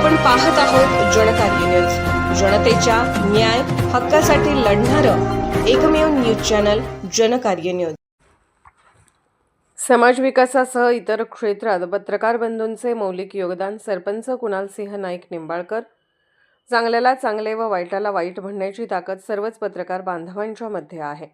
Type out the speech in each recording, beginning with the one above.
आपण पाहत आहोत जनकार्य न्यूज, जनतेच्या न्याय हक्कासाठी लढणारं एकमेव न्यूज चॅनल जनकार्य न्यूज। समाज विकासासह इतर क्षेत्रात पत्रकार बंधूंचे मौलिक योगदान। सरपंच कुणालसिंह नाईक निंबाळकर। चांगल्याला चांगले व वाईटाला वाईट म्हणण्याची ताकद सर्वच पत्रकार बांधवांच्या मध्ये आहे,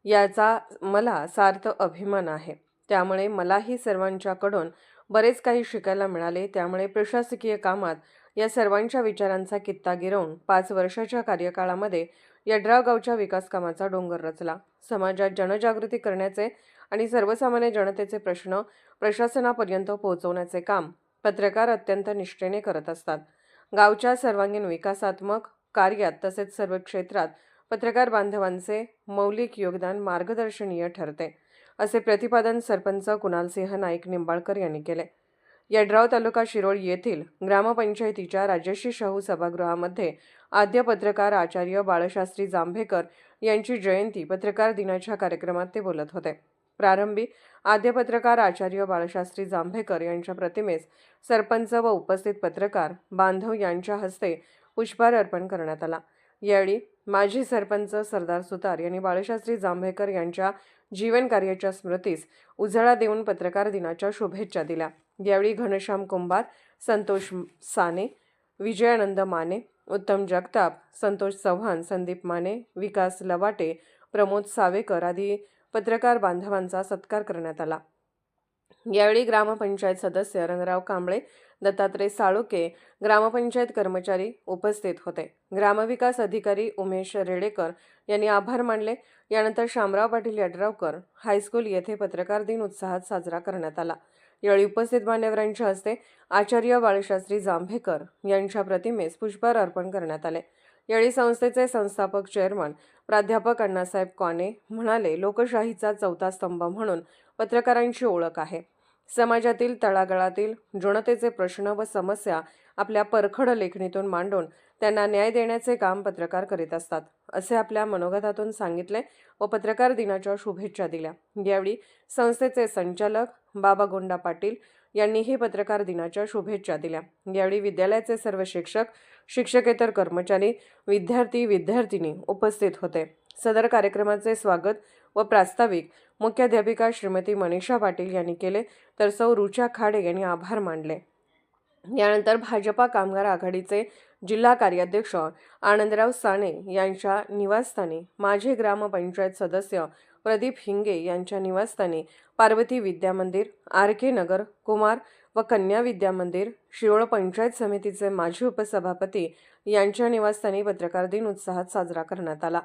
याचा मला सार्थ अभिमान आहे। त्यामुळे मलाही सर्वांच्याकडून बरेच काही शिकायला मिळाले। त्यामुळे प्रशासकीय कामात या सर्वांच्या विचारांचा कित्ता गिरवून 5 वर्षाच्या कार्यकाळामध्ये यड्राव गावच्या विकास कामाचा डोंगर रचला। समाजात जनजागृती करण्याचे आणि सर्वसामान्य जनतेचे प्रश्न प्रशासनापर्यंत पोहोचवण्याचे काम पत्रकार अत्यंत निष्ठेने करत असतात। गावच्या सर्वांगीण विकासात्मक कार्यात तसेच सर्व क्षेत्रात पत्रकार बांधवांचे मौलिक योगदान मार्गदर्शनीय ठरते, असे प्रतिपादन सरपंच कुणालसिंह नाईक निंबाळकर यांनी केले। यड्राव तालुका शिरोळ येथील ग्रामपंचायतीच्या राजर्षी शाहू सभागृहामध्ये आद्य पत्रकार आचार्य बाळशास्त्री जांभेकर यांची जयंती पत्रकार दिनाच्या कार्यक्रमात ते बोलत होते। प्रारंभी आद्य पत्रकार आचार्य बाळशास्त्री जांभेकर यांच्या प्रतिमेस सरपंच व उपस्थित पत्रकार बांधव यांच्या हस्ते पुष्पहार अर्पण करण्यात आला। यावेळी माजी सरपंच सरदार सुतार यांनी बाळशास्त्री जांभेकर यांच्या जीवन कार्याच्या स्मृतीस उजाळा देऊन पत्रकार दिनाच्या शुभेच्छा दिल्या। यावेळी घनश्याम कुंभार, संतोष साने, विजयानंद माने, उत्तम जगताप, संतोष चव्हाण, संदीप माने, विकास लवाटे, प्रमोद सावेकर आदी पत्रकार बांधवांचा सत्कार करण्यात आला। यावेळी ग्रामपंचायत सदस्य रंगराव कांबळे, दत्तात्रय साळुके, ग्रामपंचायत कर्मचारी उपस्थित होते। ग्रामविकास अधिकारी उमेश रेडेकर यांनी आभार मानले। यानंतर शामराव पाटील यड्रावकर हायस्कूल येथे पत्रकार दिन उत्साहात साजरा करण्यात आला। यावेळी उपस्थित मान्यवरांच्या हस्ते आचार्य बाळशास्त्री जांभेकर यांच्या प्रतिमेस पुष्पहार अर्पण करण्यात आले। यावेळी संस्थेचे संस्थापक चेअरमन प्राध्यापक अण्णासाहेब काणे म्हणाले, लोकशाहीचा चौथा स्तंभ म्हणून पत्रकारांची ओळख आहे। समाजातील तळागाळातील जनतेचे प्रश्न व समस्या आपल्या परखड लेखणीतून मांडून त्यांना न्याय देण्याचे काम पत्रकार करीत असतात, असे आपल्या मनोगतातून सांगितले व पत्रकार दिनाच्या शुभेच्छा दिल्या। यावेळी संस्थेचे संचालक बाबा गोंडा पाटील यांनीही पत्रकार दिनाच्या शुभेच्छा दिल्या। यावेळी विद्यालयाचे सर्व शिक्षक, शिक्षकेतर कर्मचारी, विद्यार्थी, विद्यार्थिनी उपस्थित होते। सदर कार्यक्रमाचे स्वागत व प्रास्ताविक मुख्याध्यापिका श्रीमती मनीषा पाटील यांनी केले, तर सौ रुचा खाडे यांनी आभार मानले। यानंतर भाजपा कामगार आघाडीचे जिल्हा कार्याध्यक्ष आनंदराव साने यांच्या निवासस्थानी, माजी ग्रामपंचायत सदस्य प्रदीप हिंगे यांच्या निवासस्थानी, पार्वती विद्या मंदिर, RK नगर, कुमार व कन्या विद्या मंदिर, शिरोळ पंचायत समितीचे माजी उपसभापती यांच्या निवासस्थानी पत्रकार दिन उत्साहात साजरा करण्यात आला।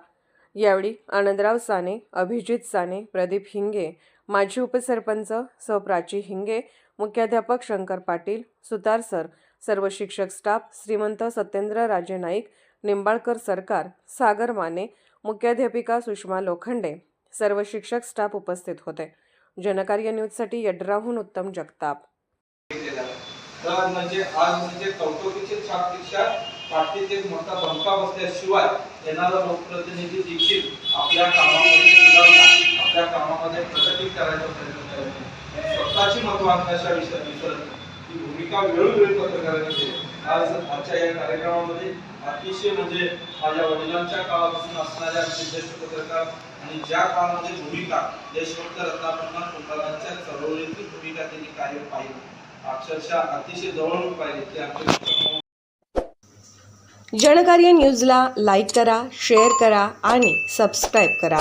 यावेळी आनंदराव साने, अभिजित साने, प्रदीप हिंगे, माजी उपसरपंच सौ प्राची हिंगे, मुख्याध्यापक शंकर पाटील, सुतार सर, सर्व शिक्षक स्टाफ, श्रीमंत सत्येंद्र राजे नाईक, निंबाळकर सरकार, सागर माने, मुख्याध्यापिका सुषमा लोखंडे, सर्व शिक्षक स्टाफ उपस्थित होते। जनकार्य न्यूजसाठी यड्रावहून उत्तम जगताप। आज कौटुंबिक छापपेक्षा पाठीत एक मोठा बंका बसल्याशिवाय येणारा लोकप्रतिनिधी देखील आपल्या कामामध्ये प्रगती करायचा प्रयत्न करतो। स्वतःची महत्त्वाकांक्षा विसरत ही भूमिका वेळोवेळी पत्रकारांनी केली। आजच्या या कार्यक्रमामध्ये अतिशय माझ्या वडिलांच्या काळापासून असणाऱ्या ज्येष्ठ पत्रकार आणि ज्या काळामध्ये भूमिका देशभक्त रत्नाप्रमाण कुंभारांच्या चळवळीतील भूमिका त्यांनी कायम पाहिली, अक्षरशः अतिशय जवळून पाहिले की आमच्या जनकार्य न्यूजला लाईक करा, शेअर करा आणि सबस्क्राईब करा।